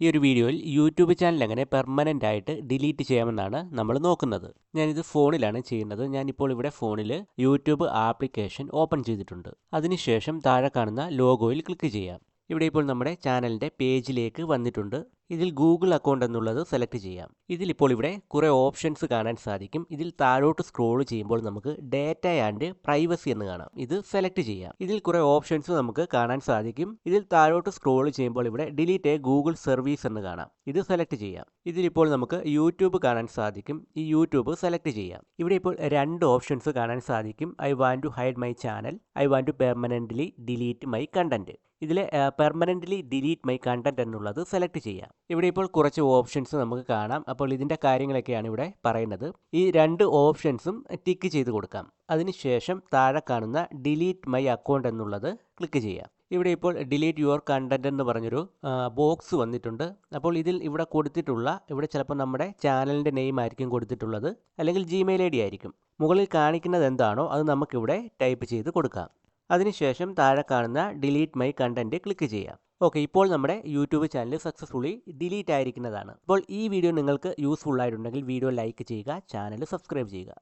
ഈ ഒരു വീഡിയോയിൽ യൂട്യൂബ് ചാനൽ എങ്ങനെ പെർമനൻ്റ് ആയിട്ട് ഡിലീറ്റ് ചെയ്യാമെന്നാണ് നമ്മൾ നോക്കുന്നത്. ഞാനിത് ഫോണിലാണ് ചെയ്യുന്നത്. ഞാനിപ്പോൾ ഇവിടെ ഫോണിൽ യൂട്യൂബ് ആപ്ലിക്കേഷൻ ഓപ്പൺ ചെയ്തിട്ടുണ്ട്. അതിനുശേഷം താഴെ കാണുന്ന ലോഗോയിൽ ക്ലിക്ക് ചെയ്യാം. ഇവിടെ ഇപ്പോൾ നമ്മുടെ ചാനലിൻ്റെ പേജിലേക്ക് വന്നിട്ടുണ്ട്. ഇതിൽ ഗൂഗിൾ അക്കൗണ്ട് എന്നുള്ളത് സെലക്ട് ചെയ്യാം. ഇതിലിപ്പോൾ ഇവിടെ കുറേ ഓപ്ഷൻസ് കാണാൻ സാധിക്കും. ഇതിൽ താഴോട്ട് സ്ക്രോൾ ചെയ്യുമ്പോൾ നമുക്ക് ഡേറ്റ ആൻഡ് പ്രൈവസി എന്ന് കാണാം. ഇത് സെലക്ട് ചെയ്യാം. ഇതിൽ കുറേ ഓപ്ഷൻസ് നമുക്ക് കാണാൻ സാധിക്കും. ഇതിൽ താഴോട്ട് സ്ക്രോൾ ചെയ്യുമ്പോൾ ഇവിടെ ഡിലീറ്റ് എ ഗൂഗിൾ സർവീസ് എന്ന് കാണാം. ഇത് സെലക്ട് ചെയ്യാം. ഇതിലിപ്പോൾ നമുക്ക് യൂട്യൂബ് കാണാൻ സാധിക്കും. ഈ യൂട്യൂബ് സെലക്ട് ചെയ്യാം. ഇവിടെ ഇപ്പോൾ രണ്ട് ഓപ്ഷൻസ് കാണാൻ സാധിക്കും. I want to hide my channel, I want to permanently delete my content. ഇതിൽ പെർമനൻ്റ്ലി ഡിലീറ്റ് മൈ കണ്ടന്റ് എന്നുള്ളത് സെലക്ട് ചെയ്യാം. ഇവിടെ ഇപ്പോൾ കുറച്ച് ഓപ്ഷൻസ് നമുക്ക് കാണാം. അപ്പോൾ ഇതിൻ്റെ കാര്യങ്ങളൊക്കെയാണ് ഇവിടെ പറയുന്നത്. ഈ രണ്ട് ഓപ്ഷൻസും ടിക്ക് ചെയ്ത് കൊടുക്കാം. അതിനുശേഷം താഴെ കാണുന്ന ഡിലീറ്റ് മൈ അക്കൗണ്ട് എന്നുള്ളത് ക്ലിക്ക് ചെയ്യാം. ഇവിടെ ഇപ്പോൾ ഡിലീറ്റ് യുവർ കണ്ടന്റ് എന്ന് പറഞ്ഞൊരു ബോക്സ് വന്നിട്ടുണ്ട്. അപ്പോൾ ഇവിടെ കൊടുത്തിട്ടുള്ള ഇവിടെ ചിലപ്പോൾ നമ്മുടെ ചാനലിൻ്റെ നെയിം ആയിരിക്കും കൊടുത്തിട്ടുള്ളത്, അല്ലെങ്കിൽ ജിമെയിൽ ID ആയിരിക്കും. മുകളിൽ കാണിക്കുന്നത് എന്താണോ അത് നമുക്കിവിടെ ടൈപ്പ് ചെയ്ത് കൊടുക്കാം. അതിനുശേഷം താഴെ കാണുന്ന ഡിലീറ്റ് മൈ കണ്ടന്റ് ക്ലിക്ക് ചെയ്യാം. ഓക്കെ, ഇപ്പോൾ നമ്മുടെ യൂട്യൂബ് ചാനൽ സക്സസ്ഫുള്ളി ഡിലീറ്റ് ആയിരിക്കുന്നതാണ്. അപ്പോൾ ഈ വീഡിയോ നിങ്ങൾക്ക് യൂസ്ഫുൾ ആയിട്ടുണ്ടെങ്കിൽ വീഡിയോ ലൈക്ക് ചെയ്യുക, ചാനൽ സബ്സ്ക്രൈബ് ചെയ്യുക.